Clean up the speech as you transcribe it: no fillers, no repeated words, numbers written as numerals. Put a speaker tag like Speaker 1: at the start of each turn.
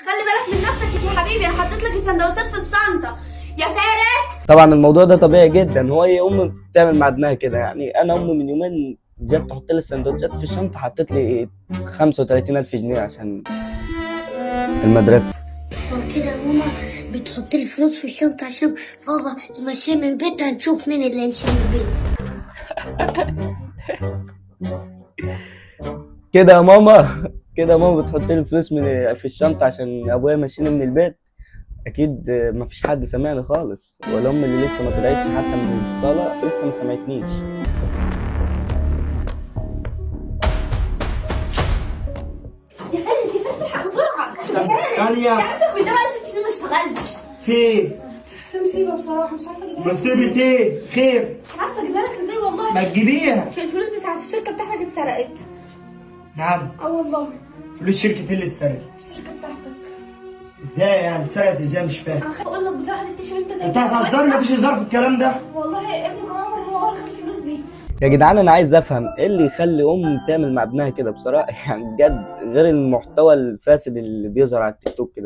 Speaker 1: خلي بالك من نفسك يا حبيبي، انا حطيت لك السندوتشات في الشنطه يا فارس.
Speaker 2: طبعا الموضوع ده طبيعي جدا، هو هي ام بتعمل مع ابنها كده. يعني انا امي من يومين جت تحط لي السندوتشات في الشنطه، حطت لي 35,000 جنيه عشان المدرسه.
Speaker 3: وكده ماما بتحط لي فلوس في الشنطة عشان بابا يمشي من البيت، هنشوف مين اللي يمشي من البيت.
Speaker 2: كده يا ماما كده يا ماما بتحط لي الفلوس في الشنطه عشان ابويا مشيني من البيت. اكيد مفيش حد سمعني خالص، ولا امي اللي لسه ما طلعتش حتى من الصاله لسه ما سمعتنيش.
Speaker 1: يا فارس يا فارس الحق بسرعه يا فارس.
Speaker 4: ثانية.
Speaker 1: يا عم ده بقى 6 سنين ما اشتغلتش.
Speaker 4: في
Speaker 1: في مصيبه بصراحه، مش عارفه اجيبها لك.
Speaker 4: مصيبة ايه؟ خير.
Speaker 1: مش عارفه اجيبها لك ازاي والله.
Speaker 4: ما تجيبيها.
Speaker 1: الفلوس بتاعت الشركه بتاعتك اتسرقت.
Speaker 4: نعم.
Speaker 1: اه والله.
Speaker 4: فلوس شركة اللي اتسرقت.
Speaker 1: الشركه بتاعتك.
Speaker 4: ازاي يعني اتسرقت؟ ازاي مش فاهم؟
Speaker 1: انا خايفه اقول لك بصراحه تكتشف انت زي
Speaker 4: انت هتهزرني؟ مفيش هزار في الكلام ده.
Speaker 1: والله ابنك عمر هو اللي خد الفلوس دي.
Speaker 2: يا جدعان انا عايز افهم ايه اللي يخلي تعمل مع ابنها كده بصراحه. يعني بجد غير المحتوى الفاسد اللي بيظهر على التيك توك كده.